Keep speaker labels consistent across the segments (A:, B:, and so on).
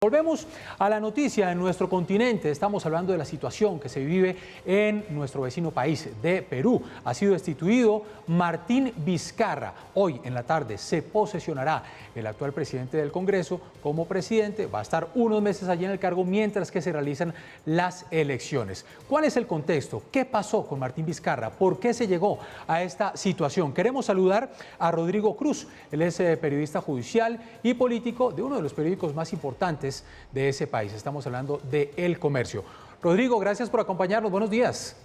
A: Volvemos a la noticia en nuestro continente. Estamos hablando de la situación que se vive en nuestro vecino país de Perú. Ha sido destituido Martín Vizcarra. Hoy en la tarde se posesionará el actual presidente del Congreso como presidente. Va a estar unos meses allí en el cargo mientras que se realizan las elecciones. ¿Cuál es el contexto? ¿Qué pasó con Martín Vizcarra? ¿Por qué se llegó a esta situación? Queremos saludar a Rodrigo Cruz. Él es periodista judicial y político de uno de los periódicos más importantes de ese país. Estamos hablando de El Comercio. Rodrigo, gracias por acompañarnos. Buenos días.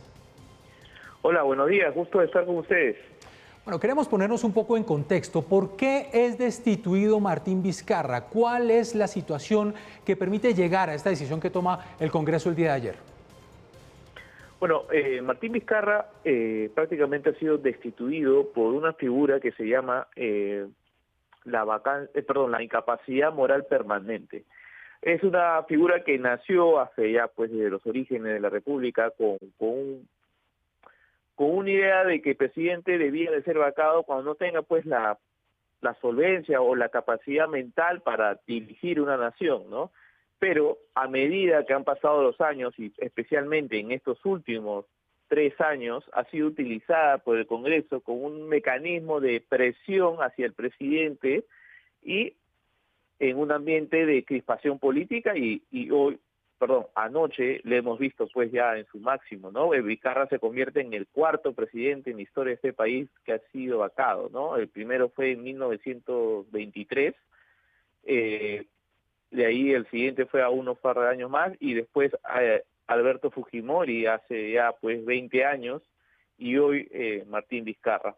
B: Hola, buenos días. Gusto de estar con ustedes.
A: Bueno, queremos ponernos un poco en contexto. ¿Por qué es destituido Martín Vizcarra? ¿Cuál es la situación que permite llegar a esta decisión que toma el Congreso el día de ayer?
B: Bueno, Martín Vizcarra prácticamente ha sido destituido por una figura que se llama la incapacidad moral permanente. Es una figura que nació hace ya pues desde los orígenes de la República con una idea de que el presidente debía de ser vacado cuando no tenga pues la solvencia o la capacidad mental para dirigir una nación, ¿no? Pero a medida que han pasado los años, y especialmente en estos últimos 3 años, ha sido utilizada por el Congreso como un mecanismo de presión hacia el presidente y en un ambiente de crispación política anoche le hemos visto pues ya en su máximo, ¿no? Vizcarra se convierte en el 4º presidente en la historia de este país que ha sido vacado, ¿no? El primero fue en 1923, de ahí el siguiente fue a unos par de años más, y después Alberto Fujimori hace ya pues 20 años, y hoy Martín Vizcarra.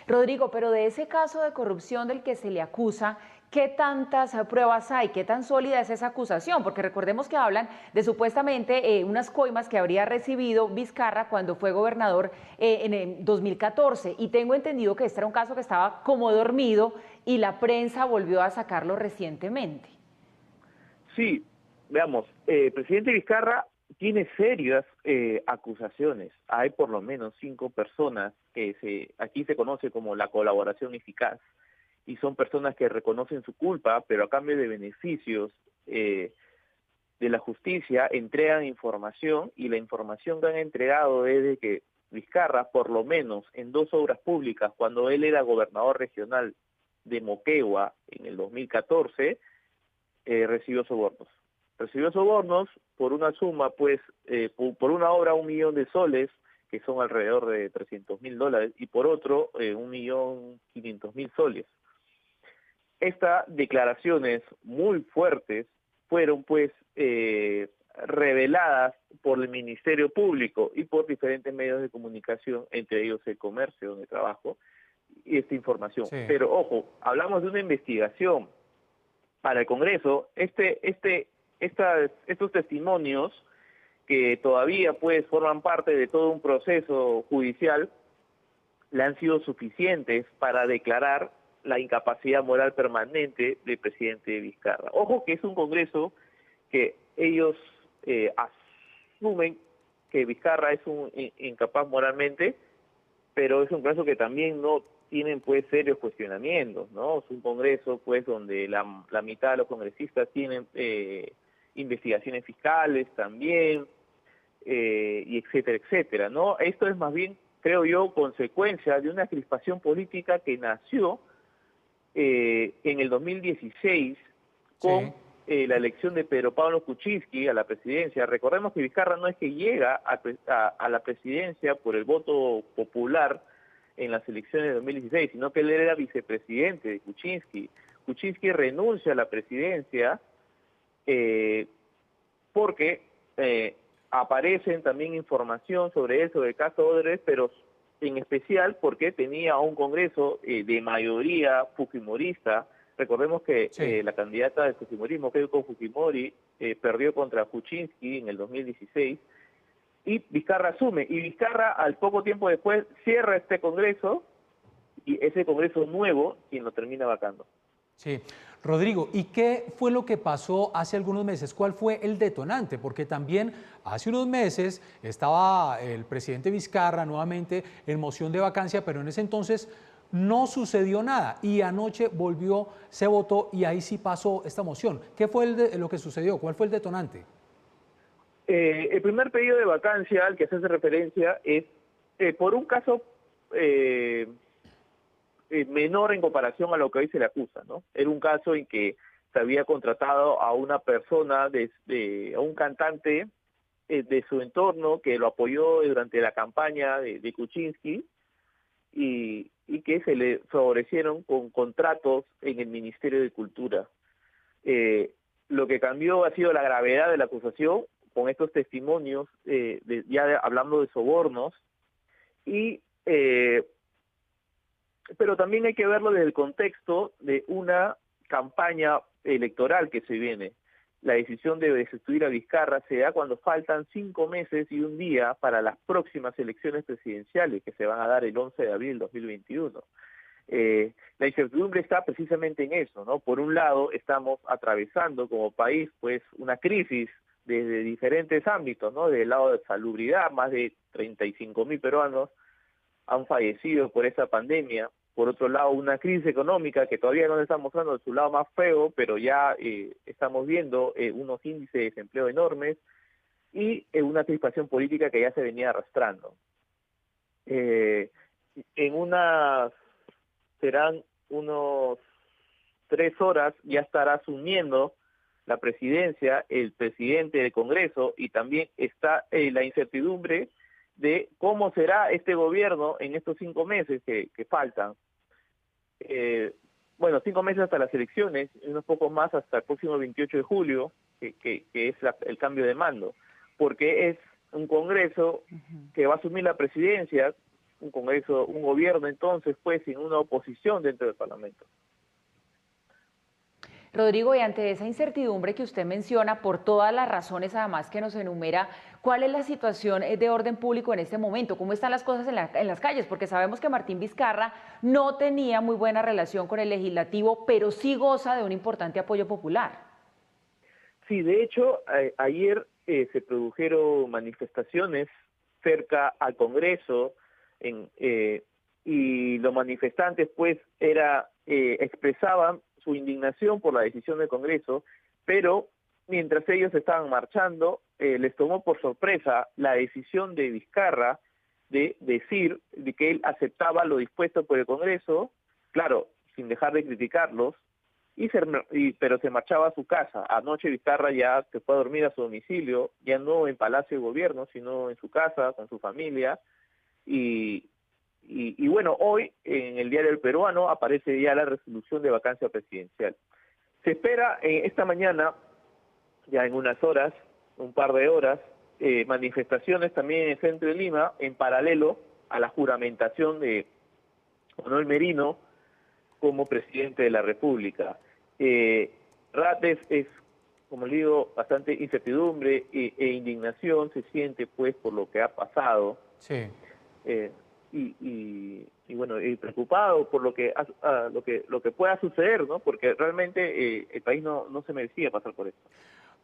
C: Rodrigo, pero de ese caso de corrupción del que se le acusa, ¿qué tantas pruebas hay? ¿Qué tan sólida es esa acusación? Porque recordemos que hablan de supuestamente unas coimas que habría recibido Vizcarra cuando fue gobernador en el 2014. Y tengo entendido que este era un caso que estaba como dormido y la prensa volvió a sacarlo recientemente.
B: Sí, veamos, presidente Vizcarra tiene serias acusaciones. Hay por lo menos 5 personas que aquí se conoce como la colaboración eficaz, y son personas que reconocen su culpa, pero a cambio de beneficios de la justicia entregan información, y la información que han entregado es de que Vizcarra, por lo menos en 2 obras públicas, cuando él era gobernador regional de Moquegua en el 2014, recibió sobornos. Recibió sobornos por una suma, pues, por una obra 1 millón de soles, que son alrededor de $300.000, y por otro 1.500.000 soles. Estas declaraciones muy fuertes fueron pues reveladas por el Ministerio Público y por diferentes medios de comunicación, entre ellos El Comercio, donde trabajo, y esta información. Sí. Pero ojo, hablamos de una investigación para el Congreso. Estos testimonios que todavía pues forman parte de todo un proceso judicial, le han sido suficientes para declarar la incapacidad moral permanente del presidente Vizcarra. Ojo que es un Congreso que ellos asumen que Vizcarra es un incapaz moralmente, pero es un Congreso que también no tienen pues serios cuestionamientos, ¿no? Es un Congreso pues donde la mitad de los congresistas tienen investigaciones fiscales también, y etcétera, etcétera, ¿no? Esto es más bien, creo yo, consecuencia de una crispación política que nació en el 2016 con la elección de Pedro Pablo Kuczynski a la presidencia. Recordemos que Vizcarra no es que llega a la presidencia por el voto popular en las elecciones de 2016, sino que él era vicepresidente de Kuczynski. Kuczynski renuncia a la presidencia porque aparecen también información sobre él, sobre el caso Odebrecht, pero en especial porque tenía un Congreso de mayoría fujimorista. Recordemos que la candidata del fujimorismo, Keiko Fujimori, perdió contra Kuczynski en el 2016, y Vizcarra asume. Y Vizcarra, al poco tiempo después, cierra este Congreso, y ese Congreso nuevo quien lo termina vacando.
A: Sí. Rodrigo, ¿y qué fue lo que pasó hace algunos meses? ¿Cuál fue el detonante? Porque también hace unos meses estaba el presidente Vizcarra nuevamente en moción de vacancia, pero en ese entonces no sucedió nada y anoche volvió, se votó y ahí sí pasó esta moción. ¿Qué fue lo que sucedió? ¿Cuál fue el detonante?
B: El primer pedido de vacancia al que se hace referencia es por un caso menor en comparación a lo que hoy se le acusa, ¿no? Era un caso en que se había contratado a una persona, a un cantante de su entorno que lo apoyó durante la campaña de Kuczynski y que se le favorecieron con contratos en el Ministerio de Cultura. Lo que cambió ha sido la gravedad de la acusación con estos testimonios, hablando de sobornos, pero también hay que verlo desde el contexto de una campaña electoral que se viene. La decisión de destituir a Vizcarra se da cuando faltan 5 meses y un día para las próximas elecciones presidenciales que se van a dar el 11 de abril de 2021. La incertidumbre está precisamente en eso, ¿no? Por un lado, estamos atravesando como país pues una crisis desde diferentes ámbitos, ¿no? Del lado de salubridad, más de 35.000 peruanos han fallecido por esa pandemia. Por otro lado, una crisis económica que todavía no está mostrando su lado más feo, pero ya estamos viendo unos índices de desempleo enormes y una crispación política que ya se venía arrastrando. Serán unos 3 horas, ya estará asumiendo la presidencia, el presidente del Congreso, y también está la incertidumbre de cómo será este gobierno en estos 5 meses que faltan. 5 meses hasta las elecciones, unos pocos más hasta el próximo 28 de julio, que es el cambio de mando, porque es un Congreso que va a asumir la presidencia, un gobierno entonces pues sin una oposición dentro del Parlamento.
C: Rodrigo, y ante esa incertidumbre que usted menciona, por todas las razones además que nos enumera, ¿cuál es la situación de orden público en este momento? ¿Cómo están las cosas en las calles? Porque sabemos que Martín Vizcarra no tenía muy buena relación con el legislativo, pero sí goza de un importante apoyo popular.
B: Sí, de hecho, ayer se produjeron manifestaciones cerca al Congreso y los manifestantes pues expresaban su indignación por la decisión del Congreso, pero mientras ellos estaban marchando, les tomó por sorpresa la decisión de Vizcarra de decir de que él aceptaba lo dispuesto por el Congreso, claro, sin dejar de criticarlos, pero se marchaba a su casa. Anoche Vizcarra ya se fue a dormir a su domicilio, ya no en Palacio de Gobierno, sino en su casa, con su familia, y bueno, hoy en el Diario El Peruano aparece ya la resolución de vacancia presidencial. Se espera esta mañana, ya en unas horas, un par de horas, manifestaciones también en el centro de Lima, en paralelo a la juramentación de Manuel Merino como presidente de la República. Rates es, como le digo, bastante incertidumbre e indignación se siente pues por lo que ha pasado.
A: Sí.
B: Y preocupado por lo que pueda suceder, ¿no? Porque realmente el país no se merecía pasar por esto.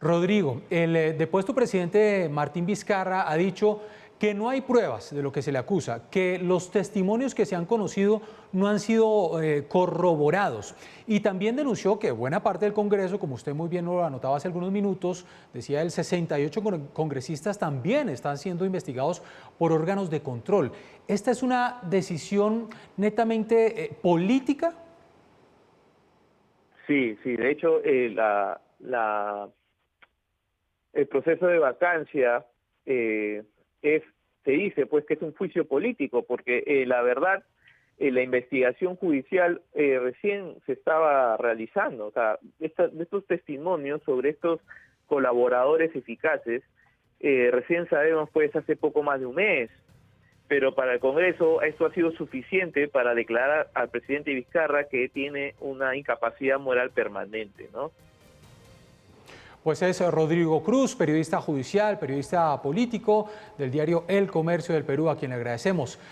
A: Rodrigo, el depuesto presidente Martín Vizcarra ha dicho que no hay pruebas de lo que se le acusa, que los testimonios que se han conocido no han sido corroborados. Y también denunció que buena parte del Congreso, como usted muy bien lo anotaba hace algunos minutos, decía el 68 congresistas también están siendo investigados por órganos de control. ¿Esta es una decisión netamente política?
B: Sí, de hecho el proceso de vacancia se dice pues que es un juicio político, porque la verdad la investigación judicial recién se estaba realizando. O sea, estos testimonios sobre estos colaboradores eficaces recién sabemos pues hace poco más de un mes, pero para el Congreso esto ha sido suficiente para declarar al presidente Vizcarra que tiene una incapacidad moral permanente, ¿no?
A: Pues es Rodrigo Cruz, periodista judicial, periodista político del diario El Comercio del Perú, a quien le agradecemos